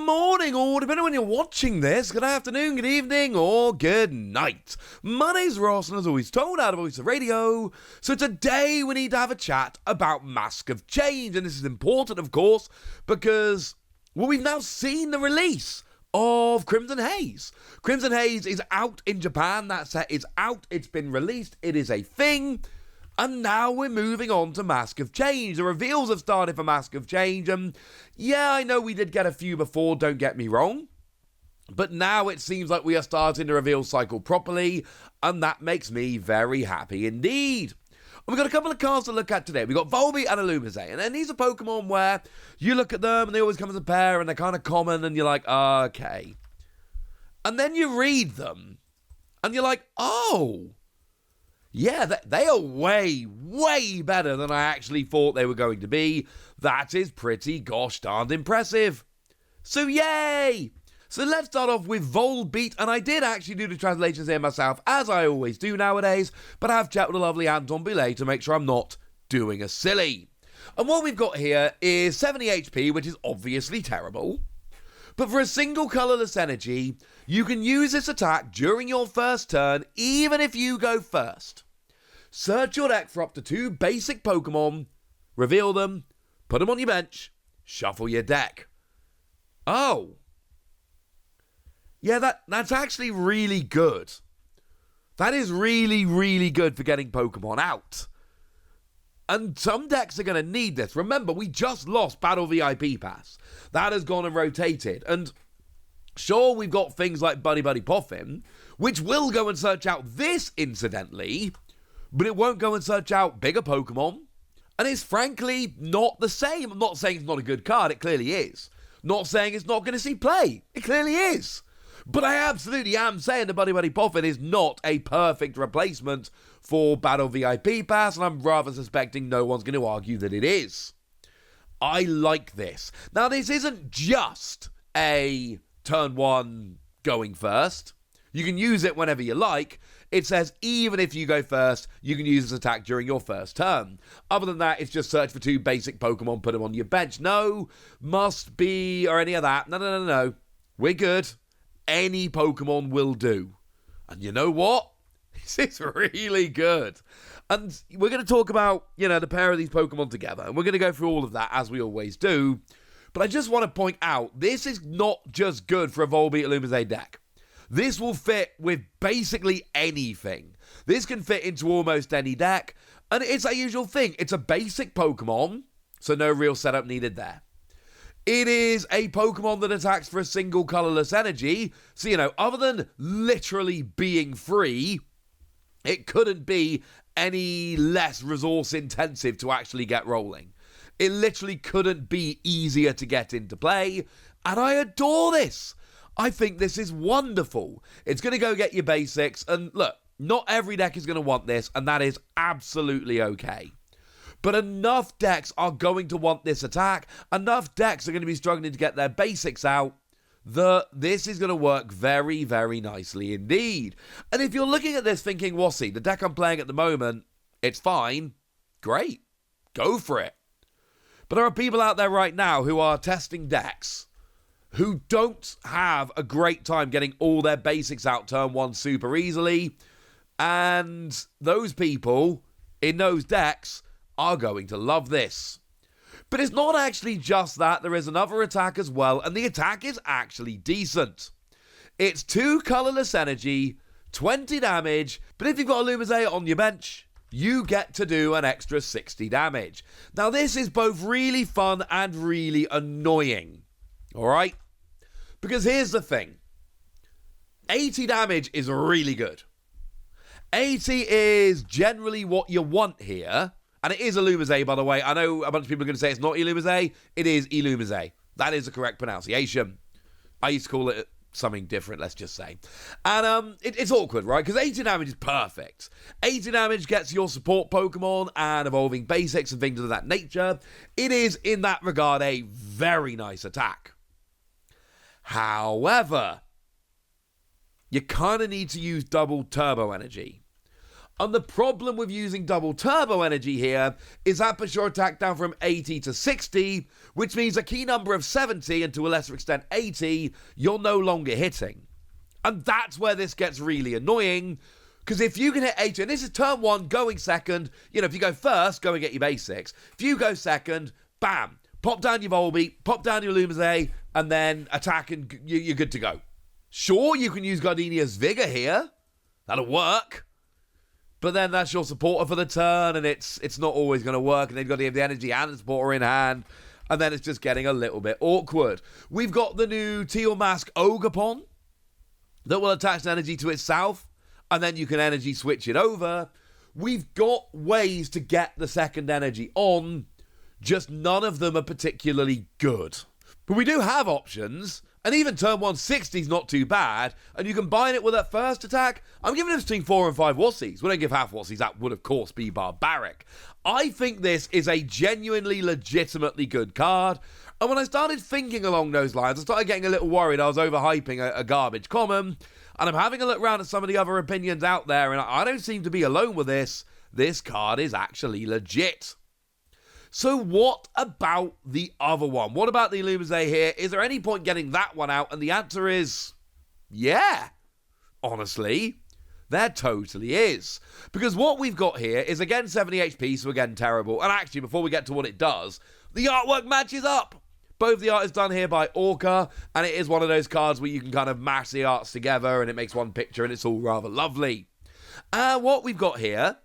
morning, or depending on when you're watching this, good afternoon, good evening, or good night. My name's Ross, and as always told out of Voice of Radio, so today we need to have a chat about Mask of Change, and this is important, of course, because, well, we've now seen the release of Crimson Haze. Crimson Haze is out in Japan, that set is out, it's been released, it is a thing. And now we're moving on to Mask of Change. The reveals have started for Mask of Change. Yeah, I know we did get a few before, don't get me wrong. But now it seems like we are starting the reveal cycle properly. And that makes me very happy indeed. And we've got a couple of cards to look at today. We've got Volbeat and Illumise. And then these are Pokemon where you look at them and they always come as a pair and they're kind of common. And you're like, okay. And then you read them and you're like, oh. Yeah, they are way, way better than I actually thought they were going to be. That is pretty gosh darned impressive. So yay! So let's start off with Volbeat, and I did actually do the translations here myself, as I always do nowadays, but I have chat with the lovely Anton Boulet to make sure I'm not doing a silly. And what we've got here is 70 HP, which is obviously terrible. But for a single colourless energy, you can use this attack during your first turn, even if you go first. Search your deck for up to 2 basic Pokemon, reveal them, put them on your bench, shuffle your deck. Oh. Yeah, that's actually really good. That is really, really good for getting Pokemon out. And some decks are going to need this. Remember, we just lost Battle VIP Pass. That has gone and rotated. And sure, we've got things like Buddy Buddy Poffin, which will go and search out this, incidentally, but it won't go and search out bigger Pokemon. And it's frankly not the same. I'm not saying it's not a good card. It clearly is. Not saying it's not going to see play. It clearly is. But I absolutely am saying that Buddy Buddy Poffin is not a perfect replacement for Battle VIP Pass, and I'm rather suspecting no one's going to argue that it is. I like this. Now, this isn't just a turn 1 going first. You can use it whenever you like. It says even if you go first, you can use this attack during your first turn. Other than that, it's just search for 2 basic Pokemon, put them on your bench. No, must be, or any of that. No. We're good. Any Pokemon will do. And you know what? This is really good. And we're going to talk about, the pair of these Pokemon together. And we're going to go through all of that, as we always do. But I just want to point out, this is not just good for a Volbeat Illumise deck. This will fit with basically anything. This can fit into almost any deck. And it's our usual thing. It's a basic Pokemon, so no real setup needed there. It is a Pokemon that attacks for a single colourless energy. So, other than literally being free, it couldn't be any less resource intensive to actually get rolling. It literally couldn't be easier to get into play. And I adore this. I think this is wonderful. It's going to go get your basics. And look, not every deck is going to want this, and that is absolutely okay. But enough decks are going to want this attack. Enough decks are going to be struggling to get their basics out that this is going to work very, very nicely indeed. And if you're looking at this thinking, Wassy, the deck I'm playing at the moment, it's fine. Great. Go for it. But there are people out there right now who are testing decks who don't have a great time getting all their basics out turn 1 super easily. And those people in those decks are going to love this. But it's not actually just that. There is another attack as well, and the attack is actually decent. It's 2 colourless energy, 20 damage, but if you've got Illumise on your bench, you get to do an extra 60 damage. Now, this is both really fun and really annoying. Alright? Because here's the thing. 80 damage is really good. 80 is generally what you want here. And it is Illumise, by the way. I know a bunch of people are going to say it's not Illumise. It is Illumise. That is the correct pronunciation. I used to call it something different, let's just say. And it's awkward, right? Because 80 damage is perfect. 80 damage gets your support Pokemon and evolving basics and things of that nature. It is, in that regard, a very nice attack. However, you kind of need to use double turbo energy. And the problem with using double turbo energy here is that puts your attack down from 80 to 60, which means a key number of 70 and to a lesser extent 80, you're no longer hitting. And that's where this gets really annoying, because if you can hit 80, and this is turn 1, going second, if you go first, go and get your basics. If you go second, bam, pop down your Volbeat, pop down your Illumise, and then attack and you're good to go. Sure, you can use Gardenia's Vigor here. That'll work. But then that's your supporter for the turn, and it's not always going to work, and they've got to have the energy and the supporter in hand, and then it's just getting a little bit awkward. We've got the new Teal Mask Ogerpon that will attach energy to itself, and then you can energy switch it over. We've got ways to get the second energy on, just none of them are particularly good. But we do have options, and even turn 160 is not too bad, and you combine it with that first attack. I'm giving it between 4 and 5 Wussies. We don't give half Wussies, that would of course be barbaric. I think this is a genuinely, legitimately good card, and when I started thinking along those lines, I started getting a little worried I was overhyping a garbage common, and I'm having a look around at some of the other opinions out there, and I don't seem to be alone with this. This card is actually legit. So what about the other one? What about the Illumise here? Is there any point getting that one out? And the answer is, yeah. Honestly, there totally is. Because what we've got here is, again, 70 HP, so again, terrible. And actually, before we get to what it does, the artwork matches up. Both the art is done here by Orca, and it is one of those cards where you can kind of mash the arts together, and it makes one picture, and it's all rather lovely. What we've got here,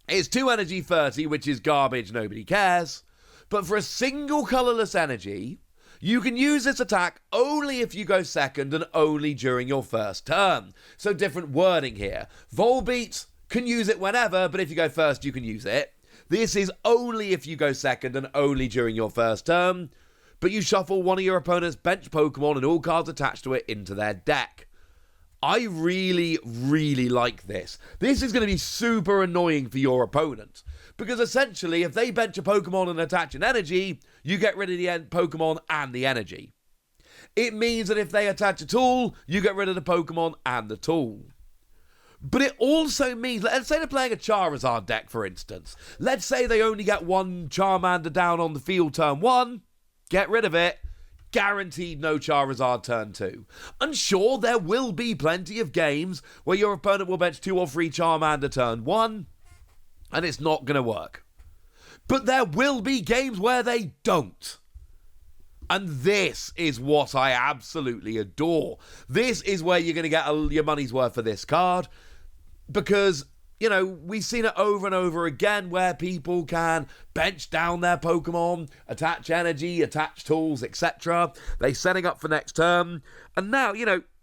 it's 2 energy 30, which is garbage, nobody cares. But for a single colourless energy, you can use this attack only if you go second and only during your first turn. So different wording here. Volbeat can use it whenever, but if you go first, you can use it. This is only if you go second and only during your first turn. But you shuffle one of your opponent's bench Pokemon and all cards attached to it into their deck. I really, really like this. This is going to be super annoying for your opponent. Because essentially, if they bench a Pokemon and attach an energy, you get rid of the Pokemon and the energy. It means that if they attach a tool, you get rid of the Pokemon and the tool. But it also means, let's say they're playing a Charizard deck, for instance. Let's say they only get one Charmander down on the field turn 1. Get rid of it. Guaranteed no Charizard turn 2. And sure, there will be plenty of games where your opponent will bench 2 or 3 Charmander turn 1, and it's not going to work. But there will be games where they don't. And this is what I absolutely adore. This is where you're going to get your money's worth for this card, because we've seen it over and over again where people can bench down their Pokemon, attach energy, attach tools, etc. They're setting up for next turn. And now,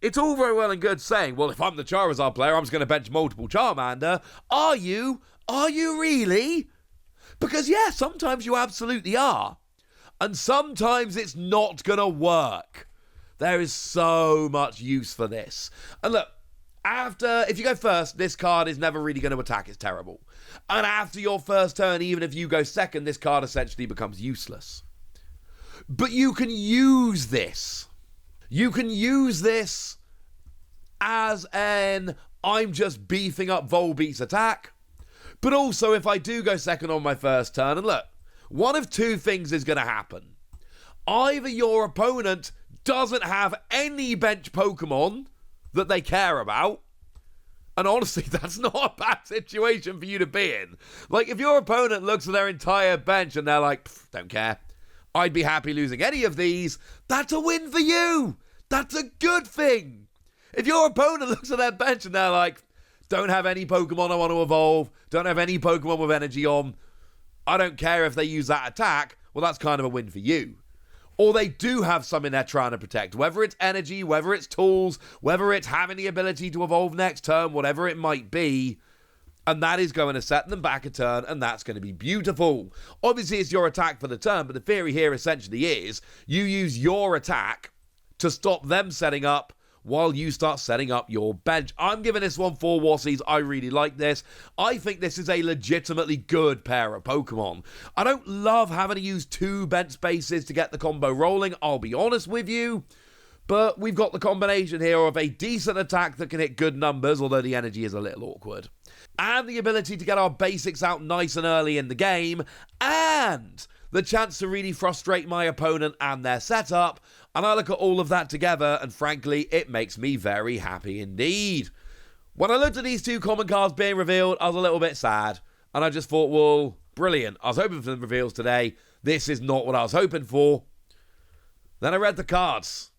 it's all very well and good saying, well, if I'm the Charizard player, I'm just going to bench multiple Charmander. Are you? Are you really? Because, yeah, sometimes you absolutely are. And sometimes it's not going to work. There is so much use for this. And look, if you go first, this card is never really going to attack. It's terrible. And after your first turn, even if you go second, this card essentially becomes useless. But you can use this. You can use this as I'm just beefing up Volbeat's attack. But also, if I do go second on my first turn, and look, one of two things is going to happen. Either your opponent doesn't have any bench Pokemon that they care about. And honestly, that's not a bad situation for you to be in. Like, if your opponent looks at their entire bench and they're like, don't care, I'd be happy losing any of these, that's a win for you. That's a good thing. If your opponent looks at their bench and they're like, don't have any Pokemon I want to evolve, don't have any Pokemon with energy on, I don't care if they use that attack, well, that's kind of a win for you. Or they do have something they're trying to protect, whether it's energy, whether it's tools, whether it's having the ability to evolve next turn, whatever it might be, and that is going to set them back a turn, and that's going to be beautiful. Obviously, it's your attack for the turn, but the theory here essentially is you use your attack to stop them setting up while you start setting up your bench. I'm giving this one 4 Wussies. I really like this. I think this is a legitimately good pair of Pokemon. I don't love having to use 2 bench spaces to get the combo rolling, I'll be honest with you. But we've got the combination here of a decent attack that can hit good numbers, although the energy is a little awkward, and the ability to get our basics out nice and early in the game, and the chance to really frustrate my opponent and their setup. And I look at all of that together, and frankly, it makes me very happy indeed. When I looked at these two common cards being revealed, I was a little bit sad, and I just thought, well, brilliant. I was hoping for the reveals today. This is not what I was hoping for. Then I read the cards,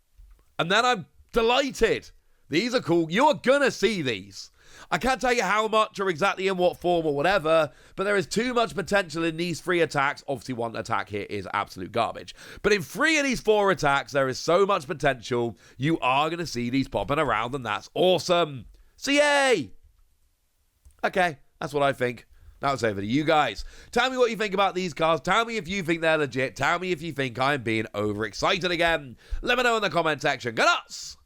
and then I'm delighted. These are cool. You're gonna see these. I can't tell you how much or exactly in what form or whatever, but there is too much potential in these 3 attacks. Obviously, 1 attack here is absolute garbage. But in 3 of these 4 attacks, there is so much potential. You are going to see these popping around, and that's awesome. CA! Okay, that's what I think. Now it's over to you guys. Tell me what you think about these cards. Tell me if you think they're legit. Tell me if you think I'm being overexcited again. Let me know in the comment section. Go nuts!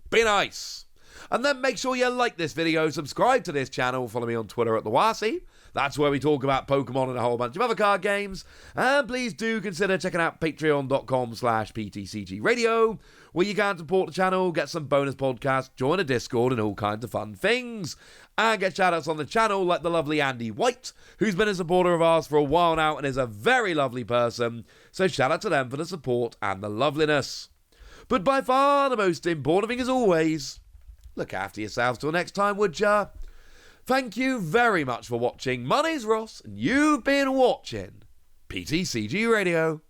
Be nice! And then make sure you like this video, subscribe to this channel, follow me on Twitter at the Wasi. That's where we talk about Pokemon and a whole bunch of other card games. And please do consider checking out patreon.com/PTCG Radio, where you can support the channel, get some bonus podcasts, join a Discord, and all kinds of fun things. And get shoutouts on the channel like the lovely Andy White, who's been a supporter of ours for a while now and is a very lovely person. So shout out to them for the support and the loveliness. But by far the most important thing as always, look after yourselves till next time, would ya? Thank you very much for watching. My name's Ross, and you've been watching PTCG Radio.